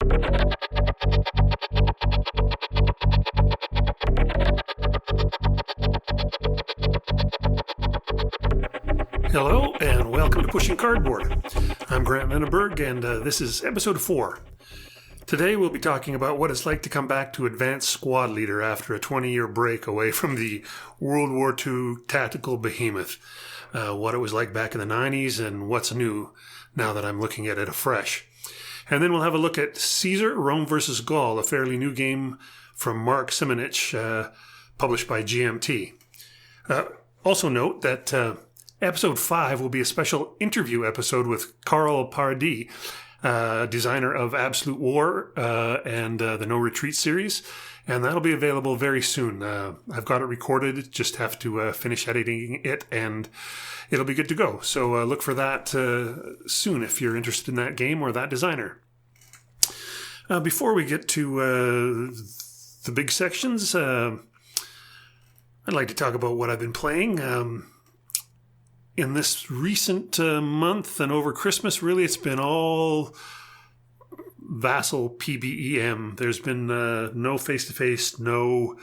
Hello, and welcome to Pushing Cardboard. I'm Grant Menneberg, and this is episode 4. Today we'll be talking about what it's like to come back to Advanced Squad Leader after a 20-year break away from the World War II tactical behemoth. What it was like back in the 90s and what's new now that I'm looking at it afresh. And then we'll have a look at Caesar, Rome vs. Gaul, a fairly new game from Mark Simonich, published by GMT. Also note that Episode 5 will be a special interview episode with Carl Pardee, designer of Absolute War and the No Retreat series, and that'll be available very soon. I've got it recorded, just have to finish editing it, and it'll be good to go. So look for that soon if you're interested in that game or that designer. Before we get to the big sections, I'd like to talk about what I've been playing. In this recent month and over Christmas, really, it's been all Vassal PBEM. There's been no face-to-face, no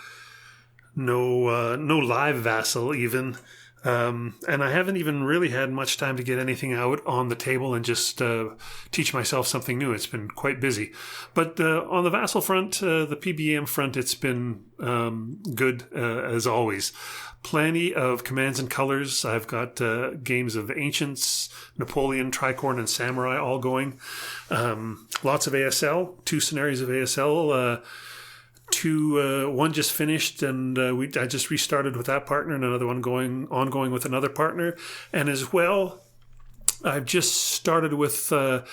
live Vassal even. And I haven't even really had much time to get anything out on the table and just teach myself something new. It's been quite busy. But on the Vassal front, the PBM front, it's been good as always. Plenty of commands and colors. I've got games of Ancients, Napoleon, Tricorn, and Samurai all going. Lots of ASL, 2 scenarios of ASL. One just finished, and I just restarted with that partner, and another one ongoing with another partner. And as well, I've just started with a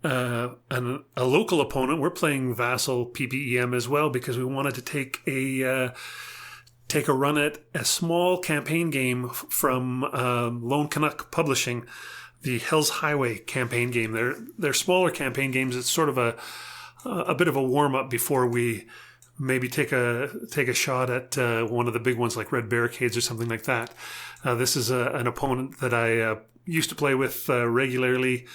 local opponent. We're playing Vassal PBEM as well because we wanted to take a run at a small campaign game from Lone Canuck Publishing, the Hell's Highway campaign game. They're smaller campaign games. It's sort of a bit of a warm up before we maybe take a shot at one of the big ones like Red Barricades or something like that. This is an opponent that I used to play with regularly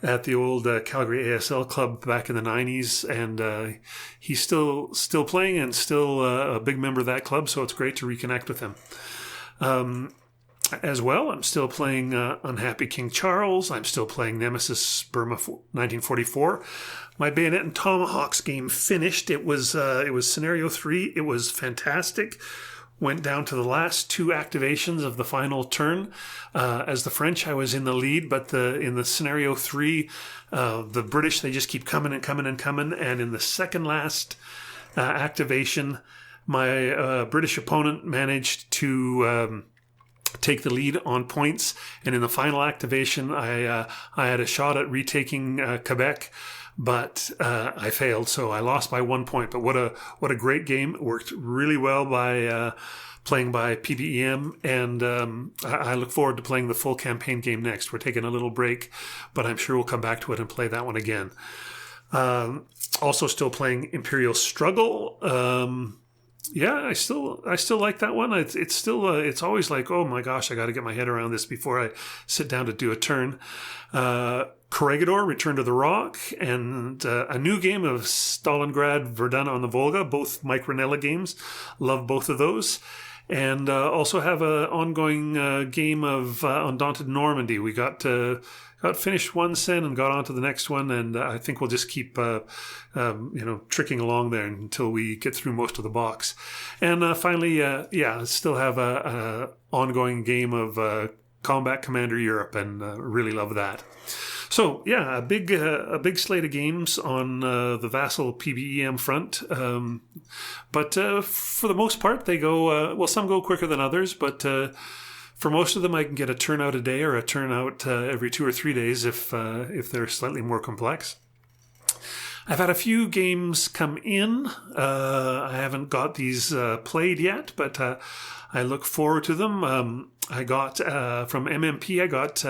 at the old Calgary ASL club back in the 90s, and he's still playing and still a big member of that club, so it's great to reconnect with him. As well, I'm still playing Unhappy King Charles. I'm still playing Nemesis Burma 1944. My Bayonet and Tomahawks game finished. It was Scenario 3. It was fantastic. Went down to the last 2 activations of the final turn. As the French, I was in the lead, but in the Scenario 3, the British, they just keep coming and coming and coming. And in the second last activation, my British opponent managed to take the lead on points. And in the final activation, I had a shot at retaking Quebec, but I failed, so I lost by 1 point. But what a great game! It worked really well by playing by PBEM, and I look forward to playing the full campaign game next. We're taking a little break, but I'm sure we'll come back to it and play that one again. Also, still playing Imperial Struggle. I still like that one. It's still it's always like, oh my gosh, I got to get my head around this before I sit down to do a turn. Corregidor, Return to the Rock, and a new game of Stalingrad, Verdun on the Volga, both Mike Ranella games. Love both of those. And also have an ongoing game of Undaunted Normandy. We got finished one sen and got on to the next one, and I think we'll just keep tricking along there until we get through most of the box. And finally, still have a ongoing game of Combat Commander Europe, and really love that. So a big slate of games on the Vassal PBEM front, but for the most part they go some go quicker than others, but for most of them I can get a turnout a day or a turnout every 2 or 3 days if they're slightly more complex. I've had a few games come in. I haven't got these played yet, but I look forward to them. I got from MMP. I got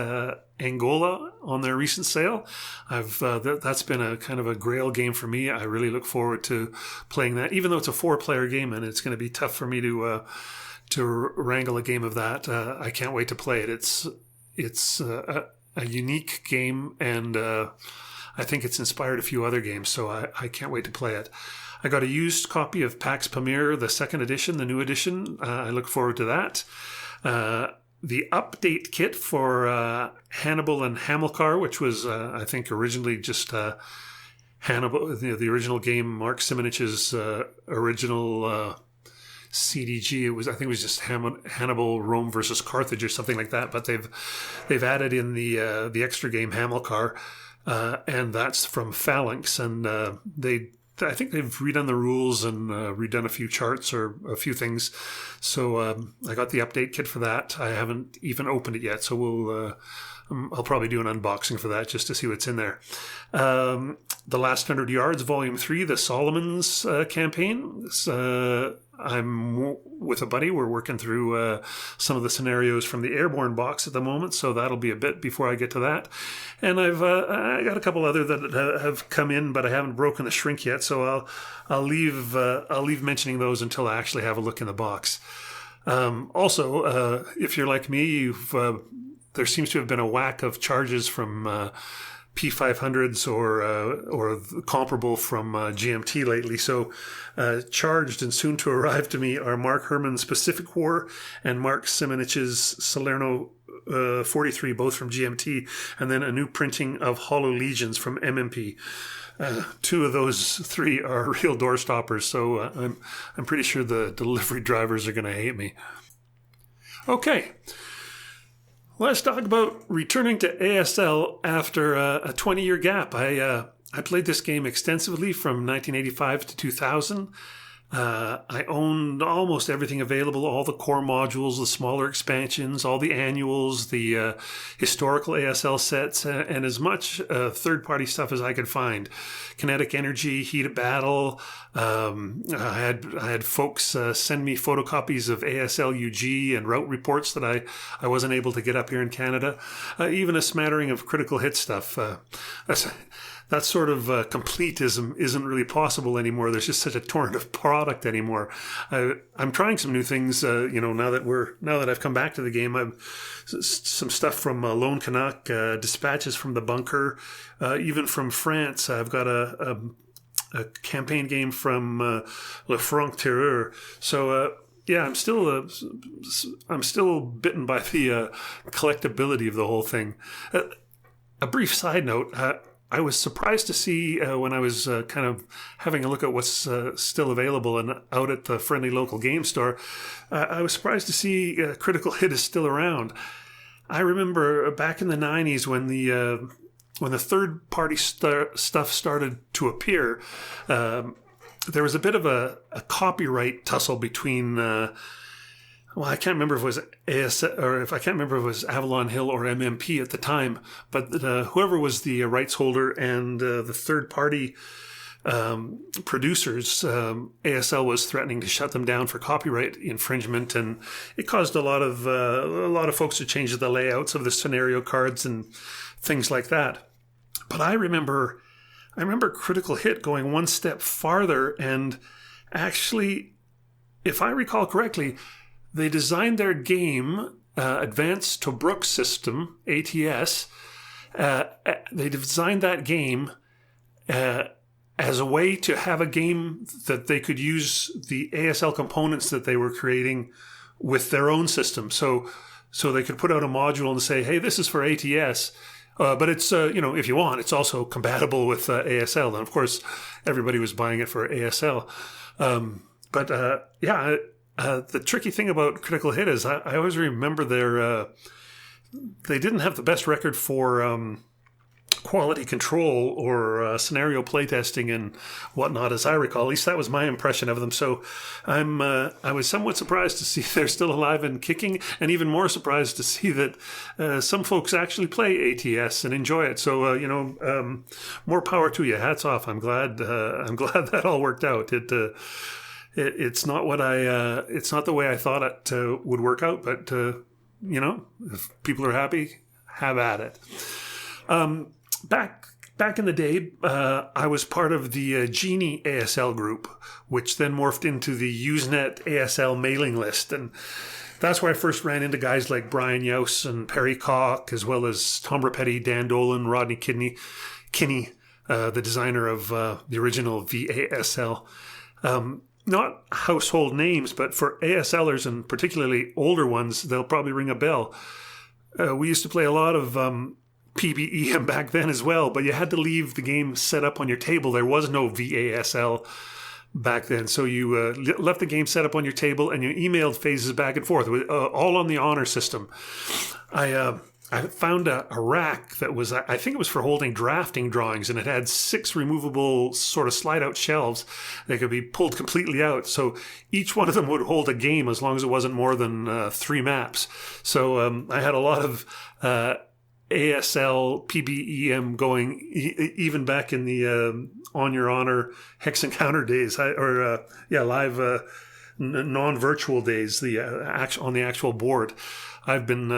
Angola on their recent sale. That's been a kind of a grail game for me. I really look forward to playing that, even though it's a 4-player game and it's going to be tough for me to wrangle a game of that. I can't wait to play it. It's a unique game, and I think it's inspired a few other games, so I can't wait to play it. I got a used copy of Pax Pamir, the second edition, the new edition. I look forward to that. The update kit for Hannibal and Hamilcar, which was, I think, originally just Hannibal, the original game, Mark Simonich's original CDG. I think it was just Hannibal, Rome versus Carthage or something like that. But they've added in the extra game Hamilcar, and that's from Phalanx, and I think they've redone the rules and redone a few charts or a few things. So I got the update kit for that. I haven't even opened it yet, so I'll probably do an unboxing for that just to see what's in there. The Last 100 Yards, Volume 3, the Solomon's campaign. I'm with a buddy. We're working through some of the scenarios from the Airborne box at the moment, so that'll be a bit before I get to that. And I got a couple other that have come in, but I haven't broken the shrink yet, so I'll leave mentioning those until I actually have a look in the box. Also, if you're like me, there seems to have been a whack of charges from P500s or comparable from GMT lately. So charged and soon to arrive to me are Mark Herman's Pacific War and Mark Simonich's Salerno 43, both from GMT, and then a new printing of Hollow Legions from MMP. Two of those three are real door stoppers, so I'm pretty sure the delivery drivers are going to hate me. Okay. Let's talk about returning to ASL after a 20-year gap. I played this game extensively from 1985 to 2000. I owned almost everything available, all the core modules, the smaller expansions, all the annuals, the historical ASL sets, and as much third-party stuff as I could find. Kinetic Energy, Heat of Battle. I had folks send me photocopies of ASL UG and route reports that I wasn't able to get up here in Canada. Even a smattering of critical hit stuff. That sort of completism isn't really possible anymore. There's just such a torrent of product anymore. I'm trying some new things. Now that I've come back to the game, some stuff from Lone Canuck, dispatches from the bunker, even from France. I've got a campaign game from Le Franc Terreur. So. Yeah, I'm still bitten by the collectability of the whole thing. A brief side note. I was surprised to see when I was kind of having a look at what's still available and out at the friendly local game store, I was surprised to see Critical Hit is still around. I remember back in the 90s when the third-party stuff started to appear, there was a bit of a copyright tussle between... I can't remember if it was ASL or I can't remember if it was Avalon Hill or MMP at the time, but whoever was the rights holder and the third-party producers, ASL was threatening to shut them down for copyright infringement, and it caused a lot of folks to change the layouts of the scenario cards and things like that. But I remember Critical Hit going one step farther, and actually, if I recall correctly, they designed their game, Advanced Tobruk System, ATS. They designed that game as a way to have a game that they could use the ASL components that they were creating with their own system. So they could put out a module and say, hey, this is for ATS. But it's, if you want, it's also compatible with ASL. And of course, everybody was buying it for ASL. The tricky thing about Critical Hit is I always remember they didn't have the best record for quality control or scenario playtesting and whatnot, as I recall. At least that was my impression of them. So I was somewhat surprised to see they're still alive and kicking, and even more surprised to see that some folks actually play ATS and enjoy it. So more power to you. Hats off. I'm glad that all worked out. It's not it's not the way I thought it would work out, but if people are happy, have at it. Back in the day, I was part of the Genie ASL group, which then morphed into the Usenet ASL mailing list, and that's where I first ran into guys like Brian Youse and Perry Koch, as well as Tom Rapetti, Dan Dolan, Rodney Kinney. the designer of the original VASL. Not household names, but for ASLers and particularly older ones, they'll probably ring a bell. We used to play a lot of PBEM back then as well, but you had to leave the game set up on your table. There was no VASL back then. So you left the game set up on your table and you emailed phases back and forth, all on the honor system. I found a rack that was, I think it was for holding drafting drawings, and it had 6 removable sort of slide-out shelves that could be pulled completely out. So each one of them would hold a game as long as it wasn't more than 3 maps. So I had a lot of ASL, PBEM going even back in the On Your Honor Hex Encounter days, live non-virtual days, on the actual board. I've been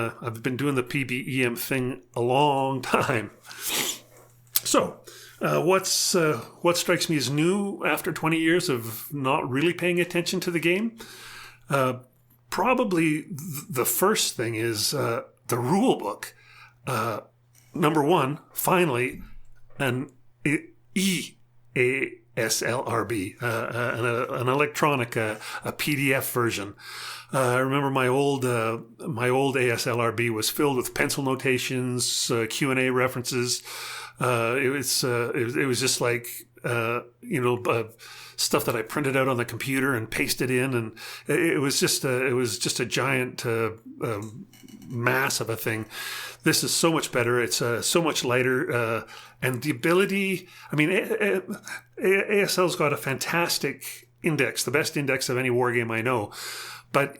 doing the PBEM thing a long time. So, what strikes me as new after 20 years of not really paying attention to the game? Probably the first thing is the rule book. Number one, finally, an ASLRB, an electronic, a PDF version. I remember my old ASLRB was filled with pencil notations, Q&A references. It was just like stuff that I printed out on the computer and pasted in, and it was just a giant mass of a thing. This is so much better. It's so much lighter, and the ability. I mean, ASL's got a fantastic index, the best index of any war game I know. But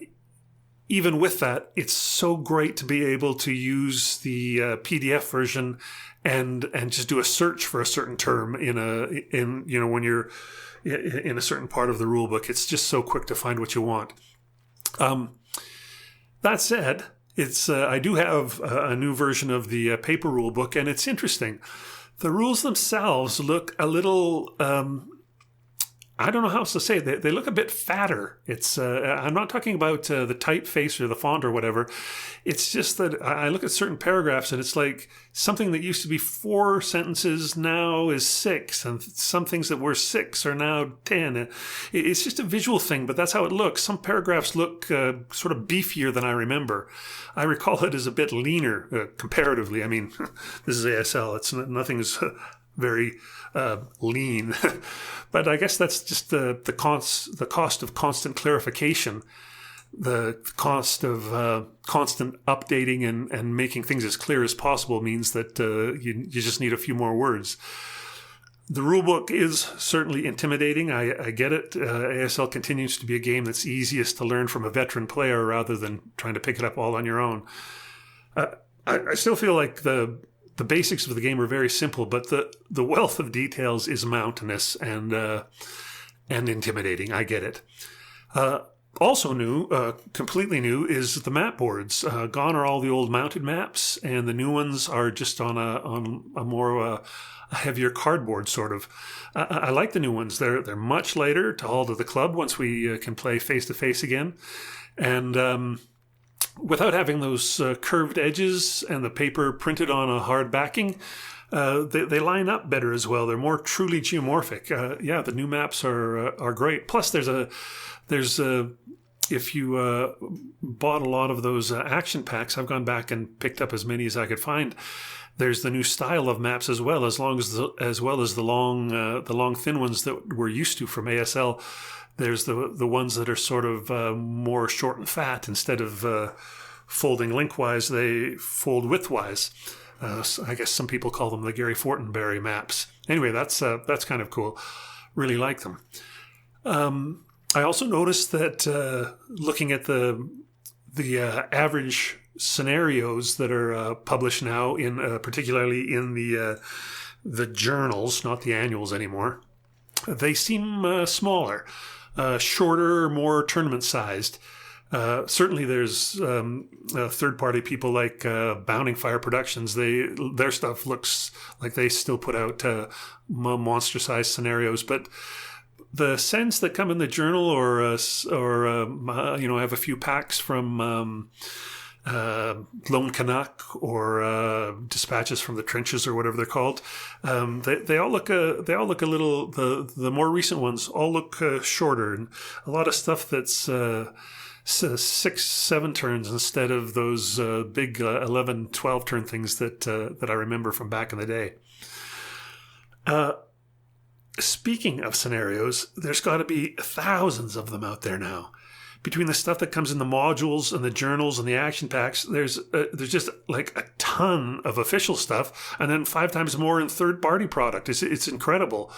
even with that, it's so great to be able to use the PDF version and just do a search for a certain term when you're in a certain part of the rule book. It's just so quick to find what you want. That said, I do have a new version of the paper rule book, and it's interesting. The rules themselves look a little. I don't know how else to say it. They look a bit fatter. It's I'm not talking about the typeface or the font or whatever. It's just that I look at certain paragraphs and it's like something that used to be 4 sentences now is 6, and some things that were 6 are now 10. It's just a visual thing, but that's how it looks. Some paragraphs look sort of beefier than I remember. I recall it as a bit leaner comparatively. I mean, this is ASL. Nothing's very lean. But I guess that's just the cost of constant clarification, the cost of constant updating and making things as clear as possible means that you just need a few more words. The rulebook is certainly intimidating. I get it. ASL continues to be a game that's easiest to learn from a veteran player rather than trying to pick it up all on your own. I still feel like the basics of the game are very simple, but the wealth of details is mountainous and intimidating. I get it. Also new, completely new, is the map boards. Gone are all the old mounted maps, and the new ones are just on a more a heavier cardboard sort of. I like the new ones. They're much lighter to haul to the club once we can play face to face again, and without having those curved edges and the paper printed on a hard backing, they line up better as well. They're more truly geomorphic. The new maps are great. Plus, there's if you bought a lot of those action packs, I've gone back and picked up as many as I could find. There's the new style of maps as well as the long thin ones that we're used to from ASL. There's the ones that are sort of more short and fat. Instead of folding lengthwise, they fold widthwise. So I guess some people call them the Gary Fortenberry maps. Anyway, that's kind of cool. Really like them. I also noticed that looking at the average scenarios that are published now, particularly in the journals, not the annuals anymore, they seem smaller. Shorter, more tournament-sized. Certainly there's third-party people like Bounding Fire Productions. Their stuff looks like they still put out monster-sized scenarios, but the sends that come in the journal or I have a few packs from Lone Canuck or Dispatches from the Trenches or whatever they're called. They all look a little. The more recent ones all look shorter, and a lot of stuff that's 6-7 turns instead of those big 11-12 turn things that I remember from back in the day. Speaking of scenarios, there's got to be thousands of them out there now. Between the stuff that comes in the modules and the journals and the action packs, there's just like a ton of official stuff, and then 5 times more in third-party product. It's incredible.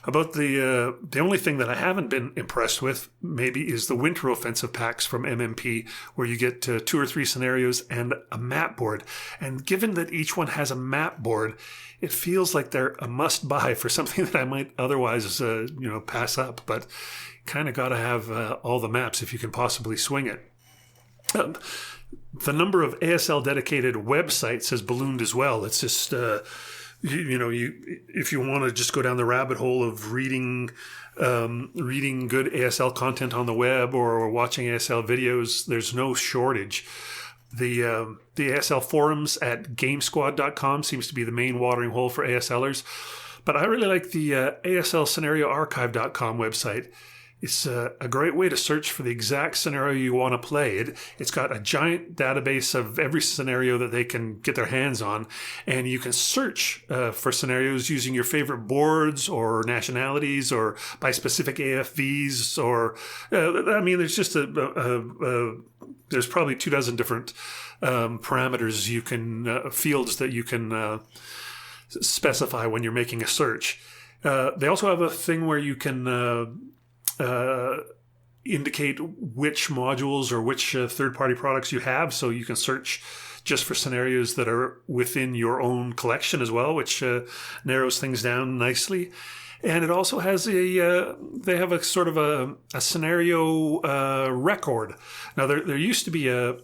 About the only thing that I haven't been impressed with maybe is the Winter Offensive packs from MMP, where you get 2 or 3 scenarios and a map board. And given that each one has a map board, it feels like they're a must-buy for something that I might otherwise pass up. But kind of got to have all the maps if you can possibly swing it. The number of ASL dedicated websites has ballooned as well. It's just if you want to just go down the rabbit hole of reading good ASL content on the web or watching ASL videos, there's no shortage. The ASL forums at gamesquad.com seems to be the main watering hole for ASLers, but I really like the ASLscenarioarchive.com website. It's a great way to search for the exact scenario you want to play. It's got a giant database of every scenario that they can get their hands on, and you can search for scenarios using your favorite boards or nationalities or by specific AFVs or there's just there's probably 24 different parameters you can fields that you can specify when you're making a search. They also have a thing where you can indicate which modules or which third-party products you have, so you can search just for scenarios that are within your own collection as well, which narrows things down nicely. And it also has they have a sort of a scenario record. Now there used to be there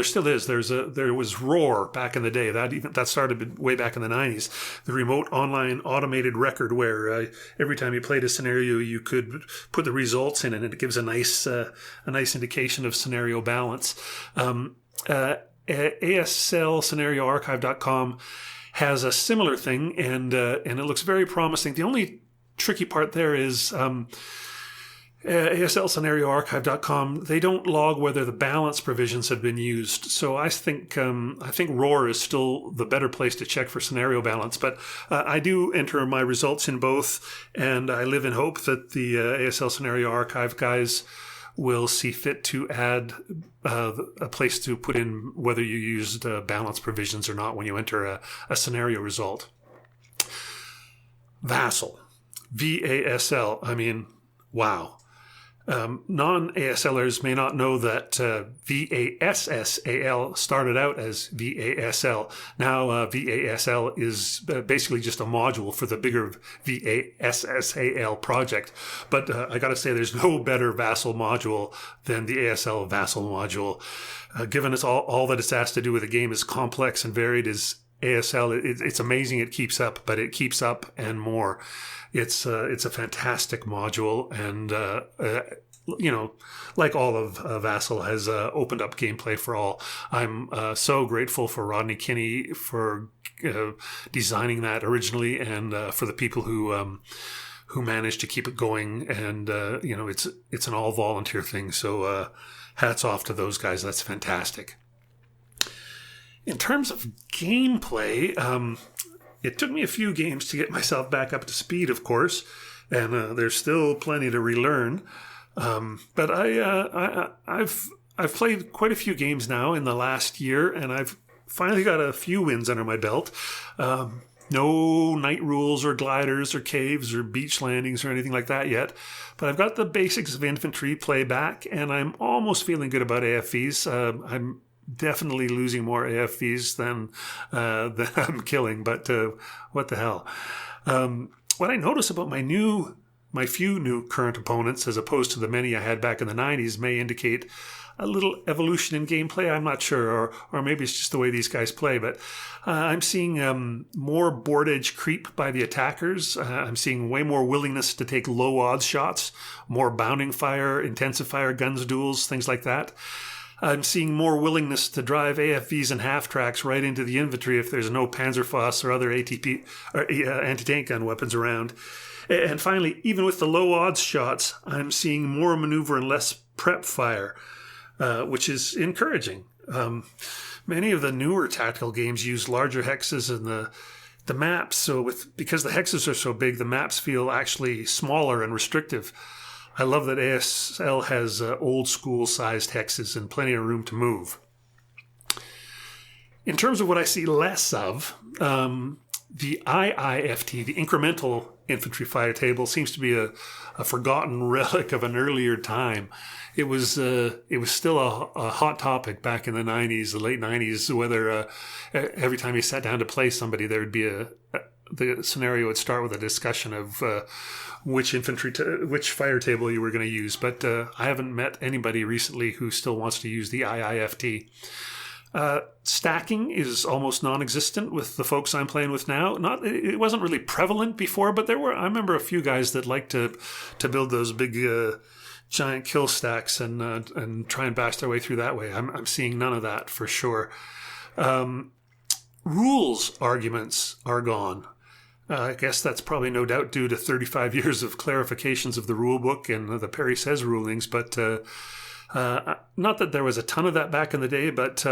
still is. There was Roar back in the day. That started way back in the 90s. The remote online automated record where every time you played a scenario, you could put the results in, and it gives a nice indication of scenario balance. ASLscenarioarchive.com has a similar thing, and it looks very promising. The only tricky part there is ASLscenarioarchive.com, they don't log whether the balance provisions have been used. So I think Roar is still the better place to check for scenario balance. But I do enter my results in both, and I live in hope that the ASL Scenario Archive guys will see fit to add a place to put in whether you used balance provisions or not when you enter a scenario result. Vassal. VASL. I mean, wow. Non-ASLers may not know that VASSAL started out as VASL. Now VASL is basically just a module for the bigger VASSAL project. But I got to say, there's no better Vassal module than the ASL Vassal module. Given it's all that it's asked to do with the game is complex and varied as ASL, it's amazing it keeps up, but it keeps up and more. It's a fantastic module, and like all of Vassal, has opened up gameplay for all. I'm so grateful for Rodney Kinney for designing that originally, and for the people who managed to keep it going. And it's an all volunteer thing, so hats off to those guys. That's fantastic. In terms of gameplay, it took me a few games to get myself back up to speed, of course, and there's still plenty to relearn. But I've played quite a few games now in the last year, and I've finally got a few wins under my belt. No night rules or gliders or caves or beach landings or anything like that yet, but I've got the basics of infantry play back, and I'm almost feeling good about AFVs. I'm definitely losing more AFVs than I'm killing, but what the hell? What I notice about my few new current opponents, as opposed to the many I had back in the 90s, may indicate a little evolution in gameplay. I'm not sure, or maybe it's just the way these guys play, but I'm seeing more board edge creep by the attackers. I'm seeing way more willingness to take low odds shots, more bounding fire, intensive fire, guns duels, things like that. I'm seeing more willingness to drive AFVs and half-tracks right into the infantry if there's no Panzerfaust or other ATP or anti-tank gun weapons around. And finally, even with the low odds shots, I'm seeing more maneuver and less prep fire, which is encouraging. Many of the newer tactical games use larger hexes and the maps. So because the hexes are so big, the maps feel actually smaller and restrictive. I love that ASL has old school sized hexes and plenty of room to move. In terms of what I see less of, the IIFT, the incremental infantry fire table, seems to be a forgotten relic of an earlier time. It was still a hot topic back in the 90s, the late 90s, whether every time you sat down to play somebody, there would be the scenario would start with a discussion of which fire table you were going to use. But I haven't met anybody recently who still wants to use the IIFT. Stacking is almost non-existent with the folks I'm playing with now. It wasn't really prevalent before, but I remember a few guys that liked to build those big giant kill stacks and try and bash their way through that way. I'm seeing none of that for sure. Rules arguments are gone. I guess that's probably no doubt due to 35 years of clarifications of the rule book and the Perry Says rulings, but not that there was a ton of that back in the day, but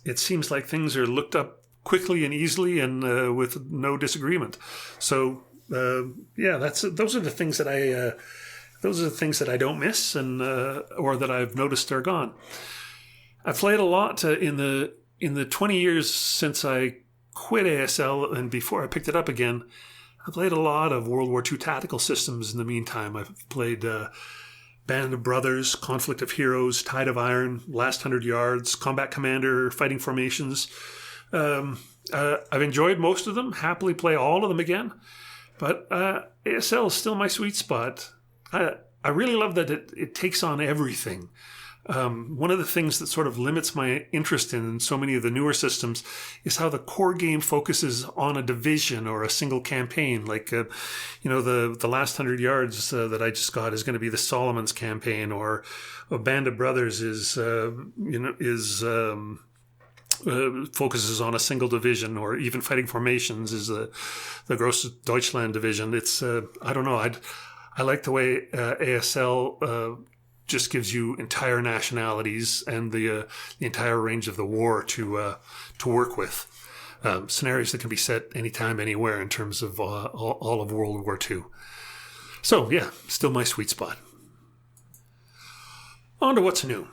it seems like things are looked up quickly and easily and with no disagreement. So those are the things that I don't miss and or that I've noticed are gone. I've played a lot in the 20 years since I quit ASL and before I picked it up again. I played a lot of World War II tactical systems in the meantime. I've played Band of Brothers, Conflict of Heroes, Tide of Iron, Last 100 Yards, Combat Commander, Fighting Formations. I've enjoyed most of them, happily play all of them again, but ASL is still my sweet spot. I really love that it takes on everything. One of the things that sort of limits my interest in so many of the newer systems is how the core game focuses on a division or a single campaign. Like, the Last 100 Yards that I just got is going to be the Solomon's campaign, or a Band of Brothers focuses on a single division, or even Fighting Formations is the Grosse Deutschland division. It's I don't know. I like the way ASL just gives you entire nationalities and the entire range of the war to work with. Scenarios that can be set anytime, anywhere in terms of all of World War II. So, yeah, still my sweet spot. On to what's new.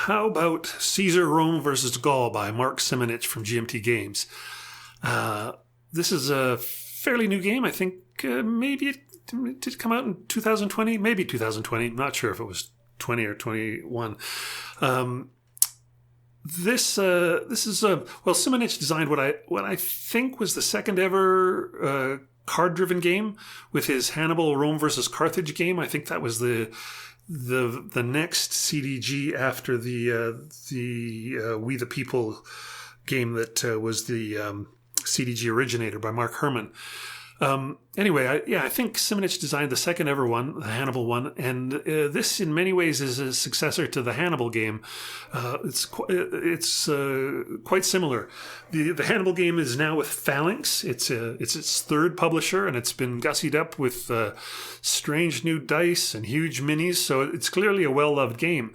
How about Caesar, Rome versus Gaul by Mark Simonich from GMT Games? This is a fairly new game. I think maybe it did come out in 2020, maybe 2020. I'm not sure if it was 20 or 21. This is Simonich designed what I think was the second ever card-driven game with his Hannibal Rome versus Carthage game. I think that was the next CDG after the We the People game that was the CDG originator by Mark Herman. Anyway, I think Simonich designed the second ever one, the Hannibal one, and this in many ways is a successor to the Hannibal game. It's quite similar. The Hannibal game is now with Phalanx. It's its third publisher, and it's been gussied up with strange new dice and huge minis, so it's clearly a well-loved game.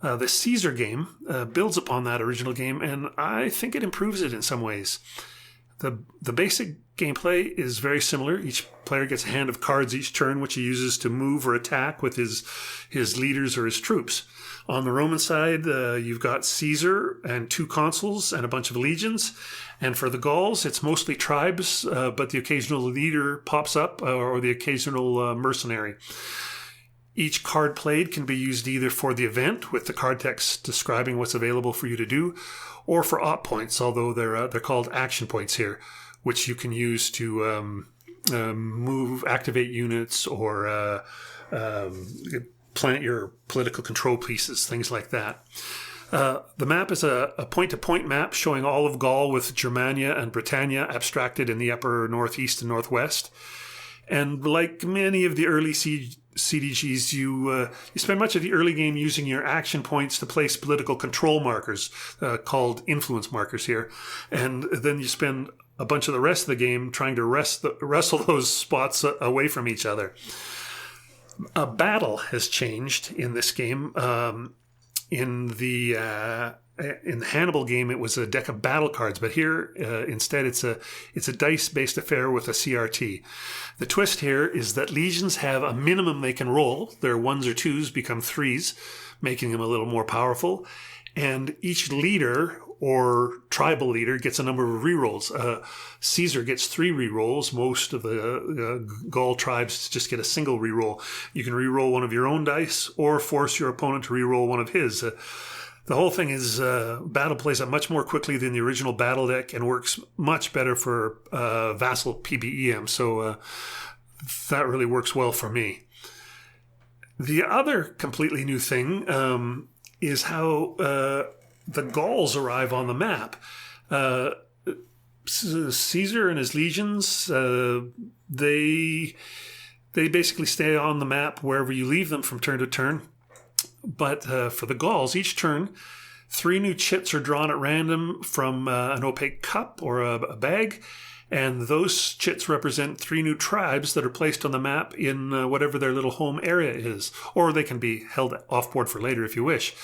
The Caesar game builds upon that original game, and I think it improves it in some ways. The basic gameplay is very similar. Each player gets a hand of cards each turn, which he uses to move or attack with his leaders or his troops. On the Roman side, you've got Caesar and 2 consuls and a bunch of legions. And for the Gauls, it's mostly tribes, but the occasional leader pops up or the occasional mercenary. Each card played can be used either for the event, with the card text describing what's available for you to do, or for op points, although they're called action points here, which you can use to activate units, or plant your political control pieces, things like that. The map is a point-to-point map showing all of Gaul with Germania and Britannia abstracted in the upper northeast and northwest. And like many of the early CDGs, you spend much of the early game using your action points to place political control markers, called influence markers here. And then you spend a bunch of the rest of the game trying to wrestle those spots away from each other. A battle has changed in this game. In the Hannibal game, it was a deck of battle cards, but here instead it's a dice-based affair with a CRT. The twist here is that legions have a minimum they can roll. Their 1s or 2s become 3s, making them a little more powerful. And each leader or tribal leader gets a number of rerolls. Caesar gets 3 rerolls. Most of the Gaul tribes just get a single reroll. You can reroll one of your own dice or force your opponent to reroll one of his. The whole thing is battle plays out much more quickly than the original battle deck and works much better for vassal PBEM. So that really works well for me. The other completely new thing is how the Gauls arrive on the map. Caesar and his legions, they basically stay on the map wherever you leave them from turn to turn. But for the Gauls, each turn, 3 new chits are drawn at random from an opaque cup or a bag, and those chits represent 3 new tribes that are placed on the map in whatever their little home area is, or they can be held off-board for later if you wish.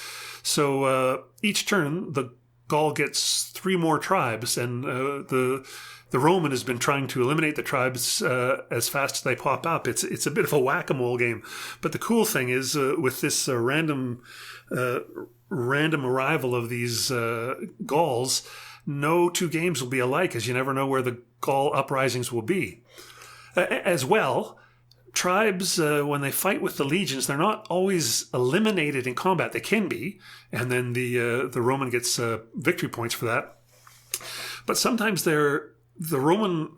So each turn, the Gaul gets 3 more tribes, and the Roman has been trying to eliminate the tribes as fast as they pop up. It's a bit of a whack-a-mole game. But the cool thing is with this random arrival of these Gauls, no 2 games will be alike, as you never know where the Gaul uprisings will be. As well, tribes, when they fight with the legions, they're not always eliminated in combat. They can be, and then the Roman gets victory points for that. But sometimes the Roman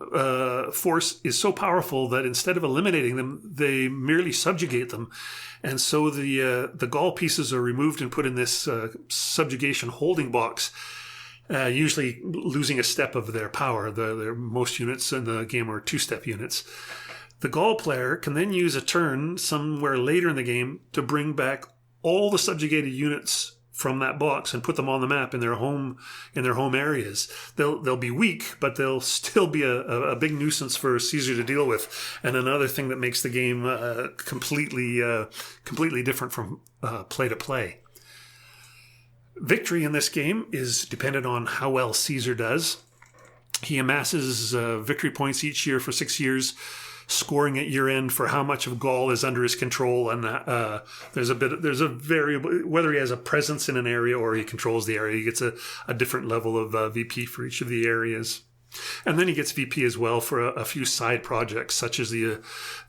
force is so powerful that instead of eliminating them, they merely subjugate them. And so the Gaul pieces are removed and put in this subjugation holding box, usually losing a step of their power. Most units in the game are 2-step units. The Gaul player can then use a turn somewhere later in the game to bring back all the subjugated units from that box and put them on the map in their home areas. They'll be weak, but they'll still be a big nuisance for Caesar to deal with, and another thing that makes the game completely different from play to play. Victory in this game is dependent on how well Caesar does. He amasses victory points each year for 6 years, scoring at year end for how much of Gaul is under his control, and there's a variable whether he has a presence in an area or he controls the area. He gets a different level of VP for each of the areas, and then he gets VP as well for a few side projects such as the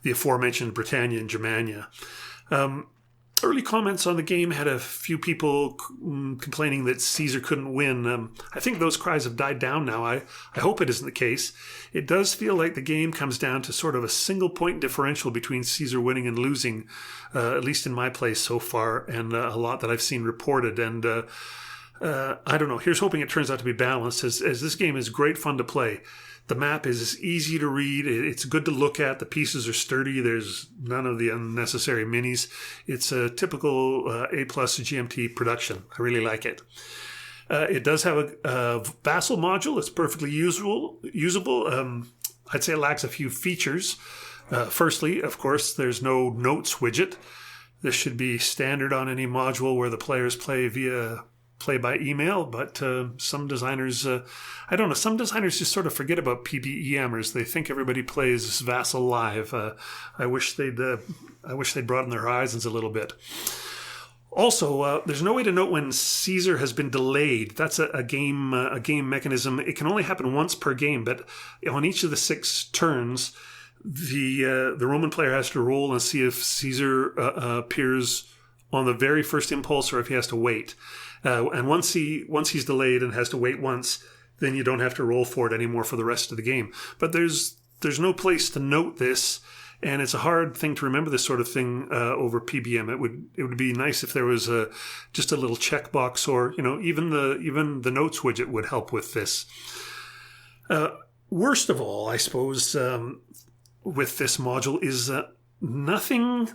aforementioned Britannia and Germania. Early comments on the game had a few people complaining that Caesar couldn't win. I think those cries have died down now. I hope it isn't the case. It does feel like the game comes down to sort of a single point differential between Caesar winning and losing, at least in my place so far, and a lot that I've seen reported. And I don't know. Here's hoping it turns out to be balanced, as this game is great fun to play. The map is easy to read. It's good to look at. The pieces are sturdy. There's none of the unnecessary minis. It's a typical A+ GMT production. I really like it. It does have a vassal module. It's perfectly usable. I'd say it lacks a few features. Firstly, of course, there's no notes widget. This should be standard on any module where the players play by email, but some designers, I don't know, some designers just sort of forget about PBEMers. They think everybody plays Vassal live. I wish they'd broaden their horizons a little bit. Also, there's no way to note when Caesar has been delayed. That's a game mechanism. It can only happen once per game, but on each of the 6 turns, the Roman player has to roll and see if Caesar appears on the very first impulse or if he has to wait. And once he's delayed and has to wait once, then you don't have to roll for it anymore for the rest of the game. But there's no place to note this, and it's a hard thing to remember this sort of thing over PBM. It would be nice if there was just a little checkbox, or even the notes widget would help with this. Worst of all, I suppose, with this module is nothing.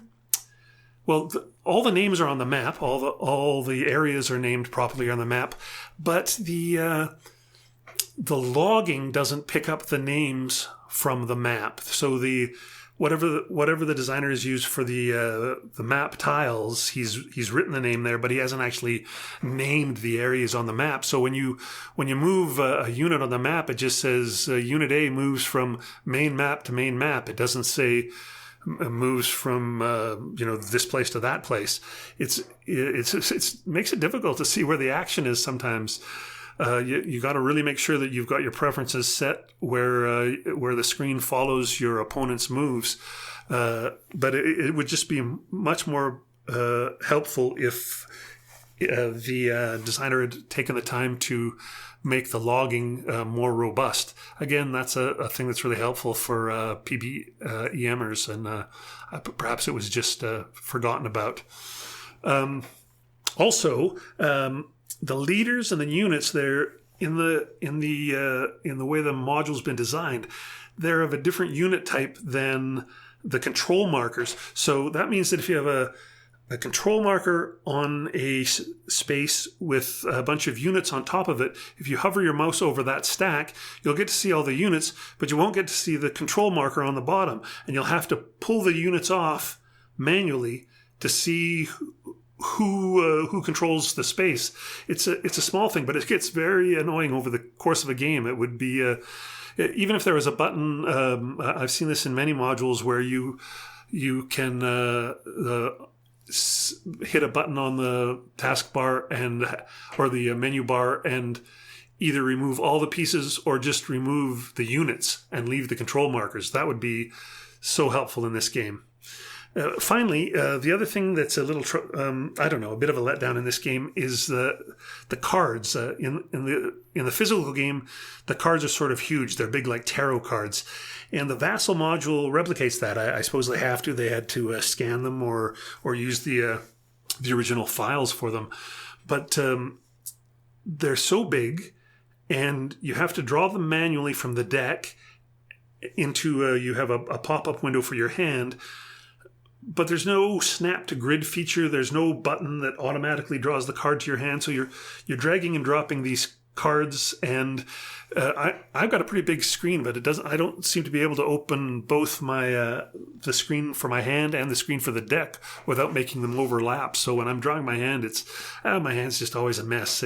Well, all the names are on the map. All the areas are named properly on the map, but the logging doesn't pick up the names from the map. So whatever the designer has used for the map tiles, he's written the name there, but he hasn't actually named the areas on the map. So when you move a unit on the map, it just says Unit A moves from main map to main map. It doesn't say moves from this place to that place. It makes it difficult to see where the action is sometimes. You got to really make sure that you've got your preferences set where the screen follows your opponent's moves. But it would just be much more helpful if the designer had taken the time to make the logging more robust. Again, that's a thing that's really helpful for PBEMers, and perhaps it was just forgotten about. Also, the leaders and the units, they're in the way the module's been designed, they're of a different unit type than the control markers. So that means that if you have a control marker on a space with a bunch of units on top of it, if you hover your mouse over that stack, you'll get to see all the units, but you won't get to see the control marker on the bottom. And you'll have to pull the units off manually to see who controls the space. It's a small thing, but it gets very annoying over the course of a game. It would be even if there was a button. I've seen this in many modules where you can hit a button on the taskbar or the menu bar and either remove all the pieces or just remove the units and leave the control markers. That would be so helpful in this game. Finally, the other thing that's a little, a bit of a letdown in this game is the cards. In the physical game, the cards are sort of huge. They're big like tarot cards. And the Vassal module replicates that. I suppose they have to. They had to scan them or use the original files for them. But they're so big, and you have to draw them manually from the deck into you have a pop-up window for your hand. But there's no snap to grid feature. There's no button that automatically draws the card to your hand. So you're dragging and dropping these cards, and I've got a pretty big screen, but I don't seem to be able to open both my the screen for my hand and the screen for the deck without making them overlap. So when I'm drawing my hand, my hand's just always a mess.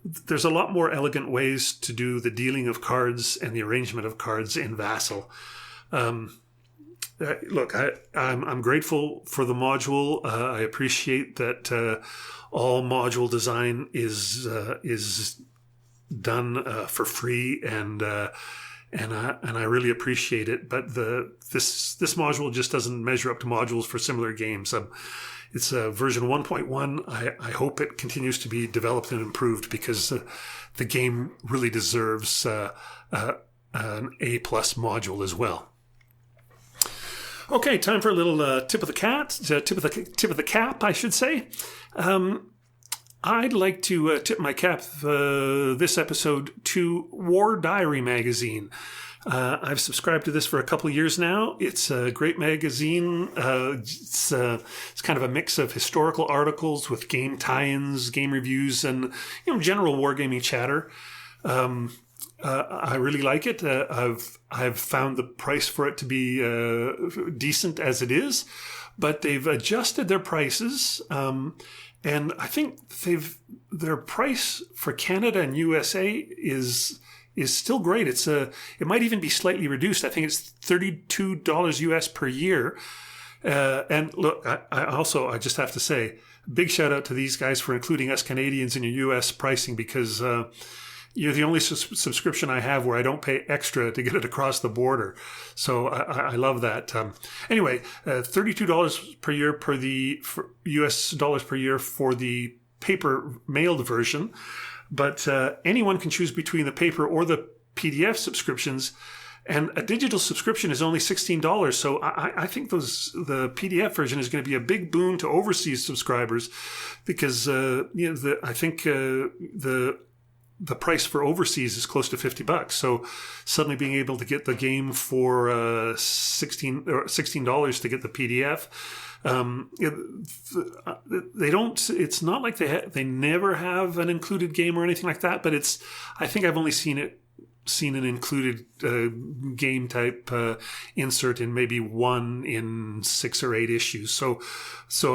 There's a lot more elegant ways to do the dealing of cards and the arrangement of cards in Vassal. Look, I'm grateful for the module. I appreciate that all module design is done for free, and I really appreciate it. But this module just doesn't measure up to modules for similar games. It's version 1.1. I hope it continues to be developed and improved, because the game really deserves an A+ module as well. Okay, time for a little tip of the cap, I should say. I'd like to tip my cap this episode to War Diary magazine. I've subscribed to this for a couple of years now. It's a great magazine. It's kind of a mix of historical articles with game tie-ins, game reviews, and general wargaming chatter. I really like it. I've found the price for it to be decent as it is, but they've adjusted their prices, and I think their price for Canada and USA is still great. It might even be slightly reduced. I think it's $32 US per year. And look, I just have to say, big shout out to these guys for including us Canadians in your US pricing, because you're the only subscription I have where I don't pay extra to get it across the border. So I love that. Anyway, $32 per year for US dollars per year for the paper mailed version. But anyone can choose between the paper or the PDF subscriptions. And a digital subscription is only $16. So I think the PDF version is going to be a big boon to overseas subscribers, because I think the the price for overseas is close to $50. So suddenly being able to get the game for $16 to get the PDF, they don't. It's not like they never have an included game or anything like that. But I think I've only seen an included game type insert in maybe 1 in 6 or 8 issues. So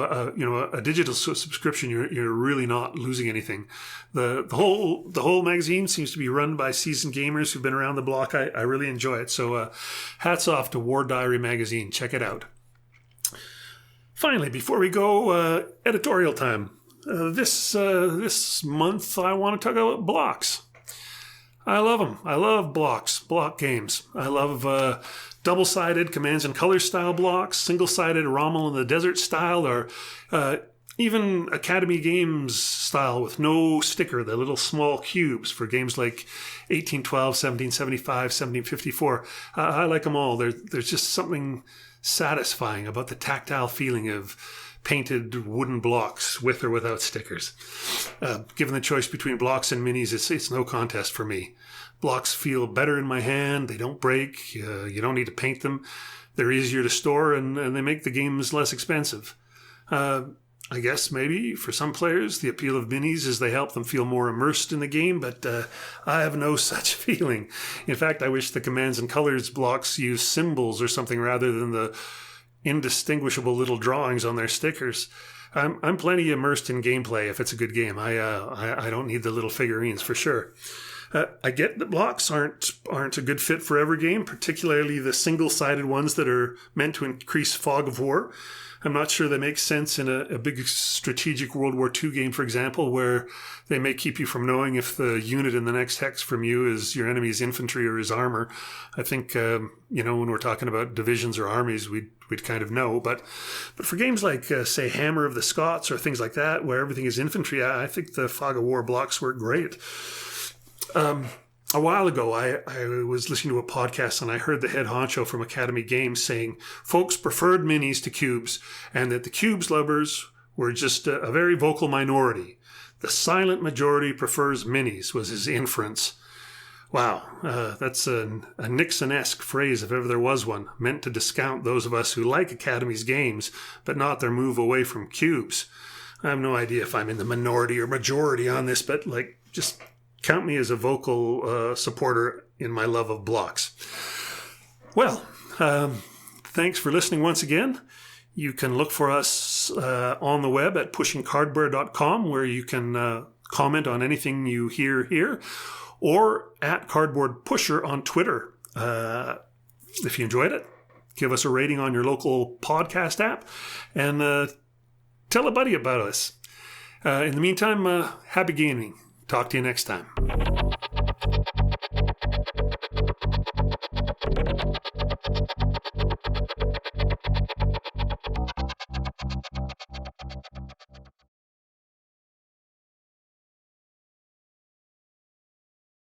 a digital subscription, you're really not losing anything. The whole magazine seems to be run by seasoned gamers who've been around the block. I really enjoy it. So hats off to War Diary magazine. Check it out. Finally, before we go, editorial time. This month I want to talk about blocks. I love them. I love block games. I love double-sided Commands and Colors style blocks, single-sided Rommel in the Desert style, or even Academy Games style with no sticker, the little small cubes for games like 1812, 1775, 1754. I like them all. There's just something satisfying about the tactile feeling of painted wooden blocks with or without stickers. Given the choice between blocks and minis, it's no contest for me. Blocks feel better in my hand. They don't break. You don't need to paint them. They're easier to store, and they make the games less expensive. I guess maybe for some players, the appeal of minis is they help them feel more immersed in the game, but I have no such feeling. In fact, I wish the Commands and Colors blocks use symbols or something rather than the indistinguishable little drawings on their stickers. I'm plenty immersed in gameplay if it's a good game. I don't need the little figurines for sure. I get that blocks aren't a good fit for every game, particularly the single-sided ones that are meant to increase fog of war. I'm not sure they make sense in a big strategic World War II game, for example, where they may keep you from knowing if the unit in the next hex from you is your enemy's infantry or his armor. I think, when we're talking about divisions or armies, we'd kind of know. But for games like, say, Hammer of the Scots or things like that, where everything is infantry, I think the fog of war blocks work great. A while ago, I was listening to a podcast and I heard the head honcho from Academy Games saying folks preferred minis to cubes and that the cubes lovers were just a very vocal minority. The silent majority prefers minis, was his inference. Wow, that's a Nixon-esque phrase if ever there was one, meant to discount those of us who like Academy's games, but not their move away from cubes. I have no idea if I'm in the minority or majority on this, but just count me as a vocal supporter in my love of blocks. Well, thanks for listening once again. You can look for us on the web at pushingcardboard.com, where you can comment on anything you hear here, or at Cardboard Pusher on Twitter. If you enjoyed it, give us a rating on your local podcast app, and tell a buddy about us. In the meantime, happy gaming. Talk to you next time.